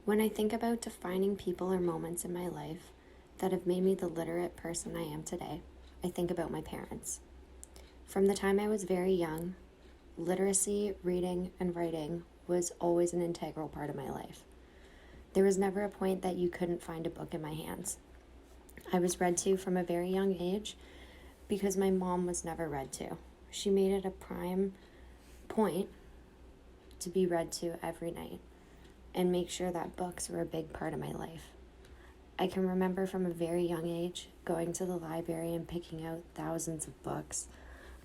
When I think about defining people or moments in my life that have made me the literate person I am today, I think about my parents. From the time I was very young, literacy, reading, and writing was always an integral part of my life. There was never a point that you couldn't find a book in my hands. I was read to from a very young age because my mom was never read to. She made it a prime point to be read to every night and make sure that books were a big part of my life. I can remember from a very young age going to the library and picking out thousands of books.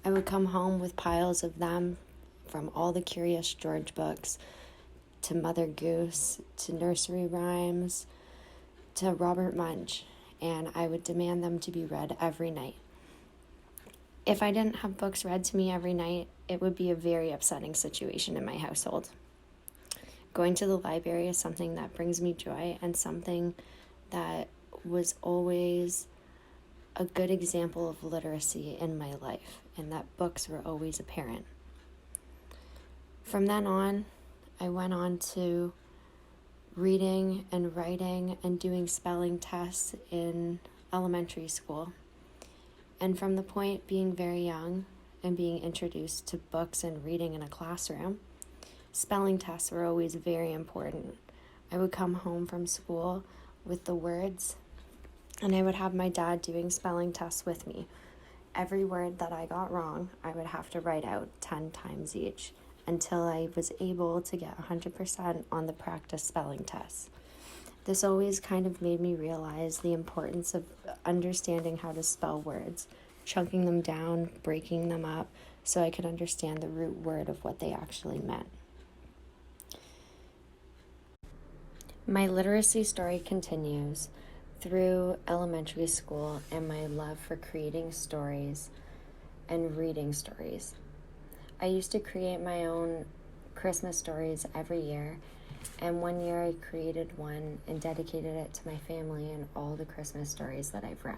I would come home with piles of them, from all the Curious George books to Mother Goose to nursery rhymes to Robert Munch, and I would demand them to be read every night. If I didn't have books read to me every night, it would be a very upsetting situation in my household. Going to the library is something that brings me joy and something that was always a good example of literacy in my life, and that books were always apparent. From then on, I went on to reading and writing and doing spelling tests in elementary school. And from the point being very young and being introduced to books and reading in a classroom, spelling tests were always very important. I would come home from school with the words, and I would have my dad doing spelling tests with me. Every word that I got wrong, I would have to write out 10 times each until I was able to get 100% on the practice spelling tests. This always kind of made me realize the importance of understanding how to spell words, chunking them down, breaking them up, so I could understand the root word of what they actually meant. My literacy story continues through elementary school and my love for creating stories and reading stories. I used to create my own Christmas stories every year, and one year I created one and dedicated it to my family and all the Christmas stories that I've read.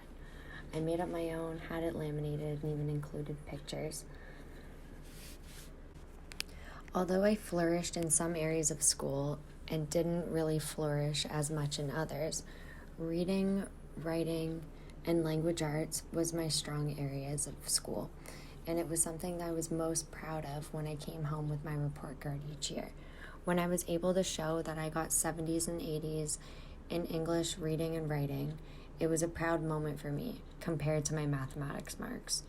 I made up my own, had it laminated, and even included pictures. Although I flourished in some areas of school and didn't really flourish as much in others, reading, writing, and language arts was my strong areas of school, and it was something that I was most proud of when I came home with my report card each year. When I was able to show that I got 70s and 80s in English reading and writing, it was a proud moment for me compared to my mathematics marks.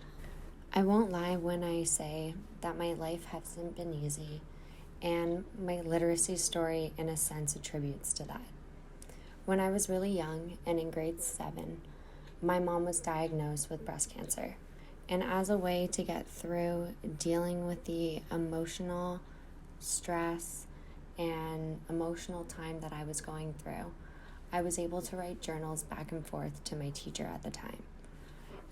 I won't lie when I say that my life hasn't been easy, and my literacy story, in a sense, attributes to that. When I was really young and in grade 7, my mom was diagnosed with breast cancer. And as a way to get through dealing with the emotional stress and emotional time that I was going through, I was able to write journals back and forth to my teacher at the time.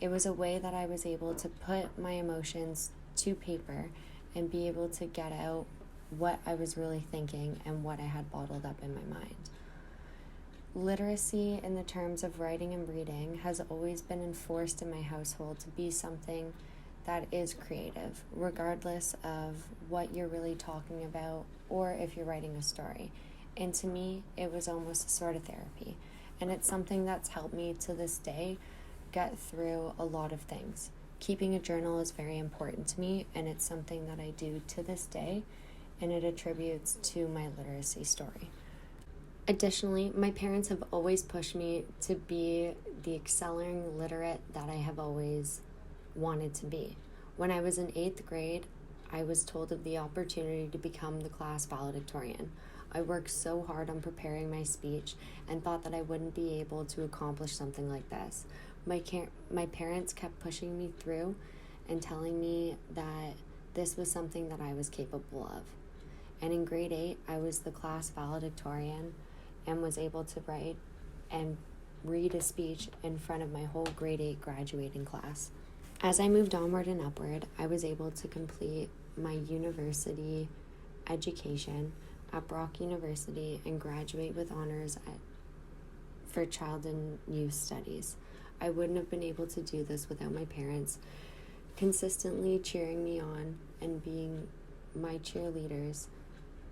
It was a way that I was able to put my emotions to paper and be able to get out what I was really thinking and what I had bottled up in my mind. Literacy in the terms of writing and reading has always been enforced in my household to be something that is creative, regardless of what you're really talking about or if you're writing a story. And to me, it was almost a sort of therapy. And it's something that's helped me to this day get through a lot of things. Keeping a journal is very important to me, and it's something that I do to this day, and it attributes to my literacy story. Additionally, my parents have always pushed me to be the excelling literate that I have always wanted to be. When I was in 8th grade, I was told of the opportunity to become the class valedictorian. I worked so hard on preparing my speech and thought that I wouldn't be able to accomplish something like this. My parents kept pushing me through and telling me that this was something that I was capable of. And in grade 8, I was the class valedictorian and was able to write and read a speech in front of my whole grade 8 graduating class. As I moved onward and upward, I was able to complete my university education at Brock University and graduate with honors for child and youth studies. I wouldn't have been able to do this without my parents consistently cheering me on and being my cheerleaders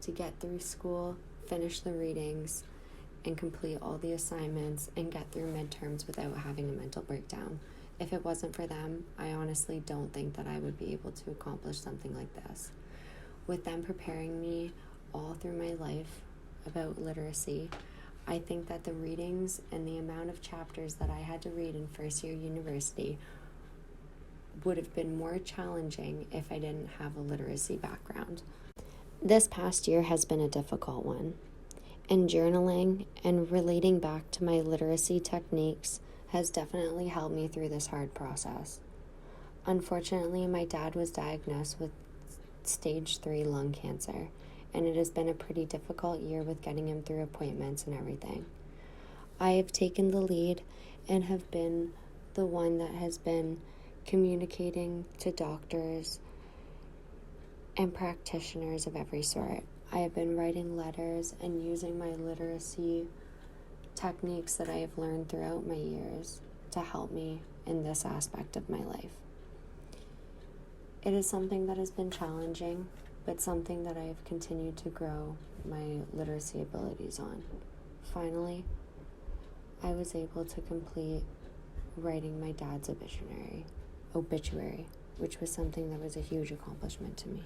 to get through school, finish the readings, and complete all the assignments and get through midterms without having a mental breakdown. If it wasn't for them, I honestly don't think that I would be able to accomplish something like this. With them preparing me all through my life about literacy, I think that the readings and the amount of chapters that I had to read in first year university would have been more challenging if I didn't have a literacy background. This past year has been a difficult one, and journaling and relating back to my literacy techniques has definitely helped me through this hard process. Unfortunately, my dad was diagnosed with stage 3 lung cancer, and it has been a pretty difficult year with getting him through appointments and everything. I have taken the lead and have been the one that has been communicating to doctors and practitioners of every sort. I have been writing letters and using my literacy techniques that I have learned throughout my years to help me in this aspect of my life. It is something that has been challenging, but something that I have continued to grow my literacy abilities on. Finally, I was able to complete writing my dad's obituary, which was something that was a huge accomplishment to me.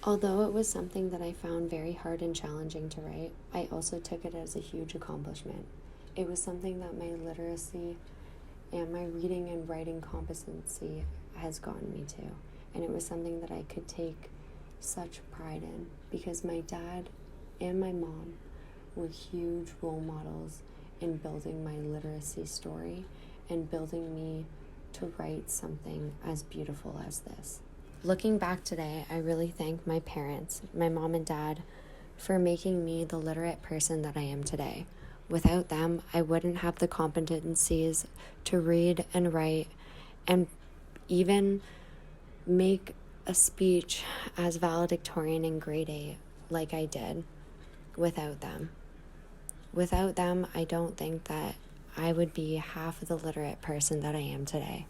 Although it was something that I found very hard and challenging to write, I also took it as a huge accomplishment. It was something that my literacy and my reading and writing competency has gotten me to. And it was something that I could take such pride in because my dad and my mom were huge role models in building my literacy story and building me to write something as beautiful as this. Looking back today, I really thank my parents, my mom and dad, for making me the literate person that I am today. Without them, I wouldn't have the competencies to read and write and even make a speech as valedictorian in grade 8 like I did without them. Without them, I don't think that I would be half of the literate person that I am today.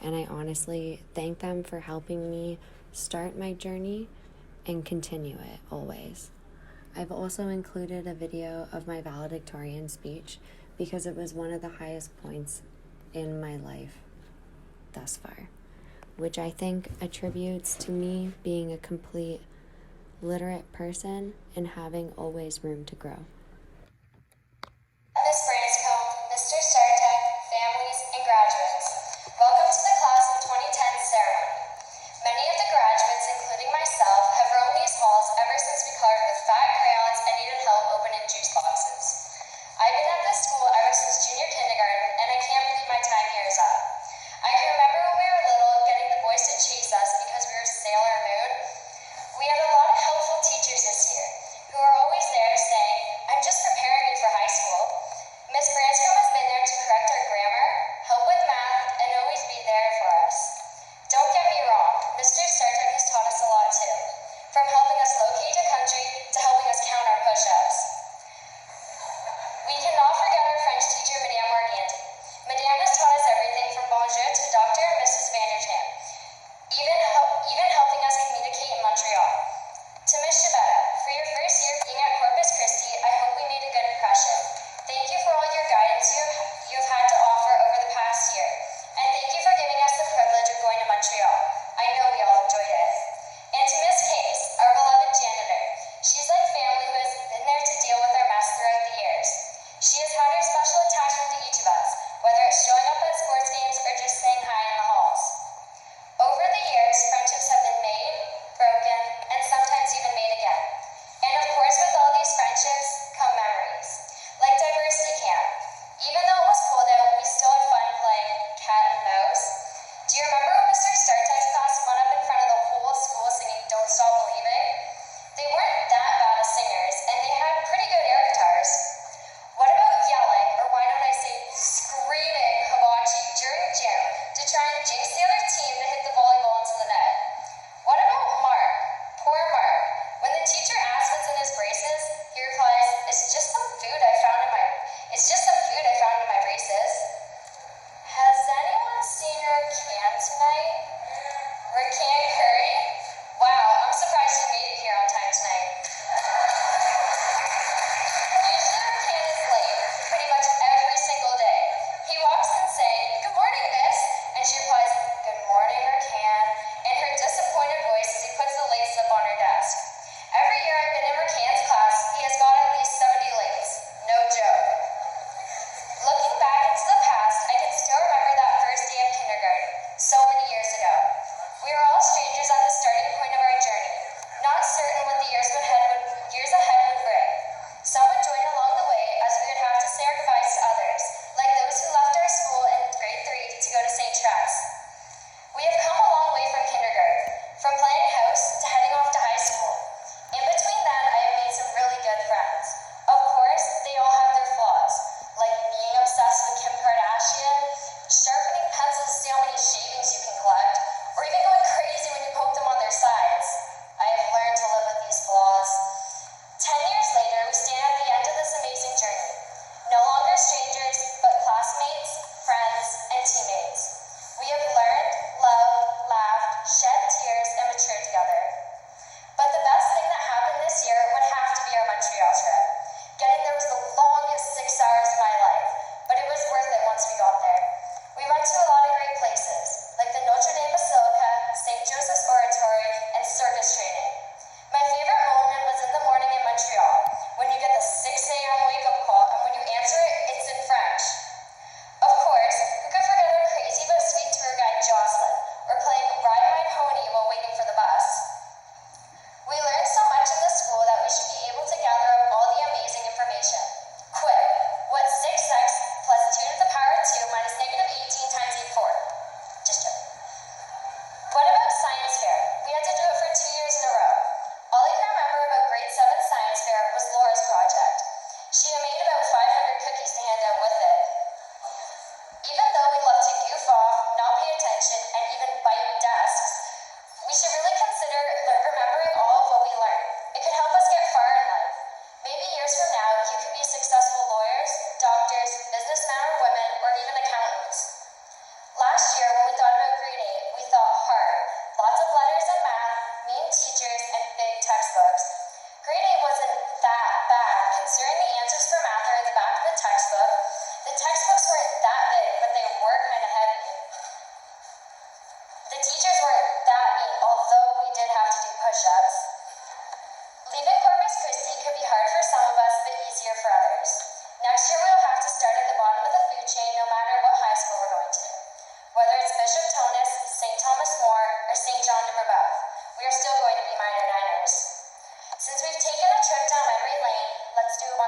And I honestly thank them for helping me start my journey and continue it always. I've also included a video of my valedictorian speech because it was one of the highest points in my life thus far, which I think attributes to me being a complete literate person and having always room to grow. Ms. Branscombe, Mr. Sartek, families, and graduates, welcome to the Class of 2010 ceremony. Many of the graduates, including myself, have roamed these halls ever since we colored with fat crayons and needed help opening juice boxes. I've been at this school ever since junior kindergarten, and I can't believe my time here is up. I can remember when we were little getting the boys to chase us because we were Sailor Moon. We had a lot of helpful teachers this year who were always there saying, I'm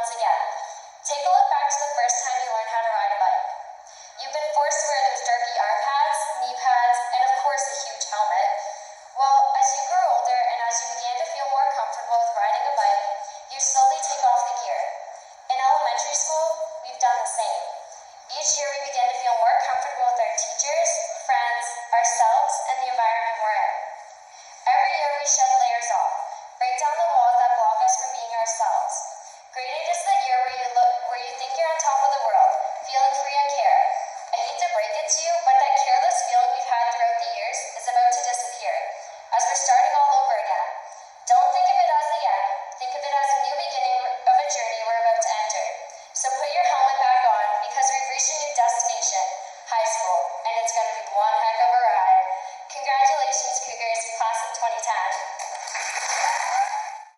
once again. Take a look back to the first time you learned how to ride a bike. You've been forced to wear those darky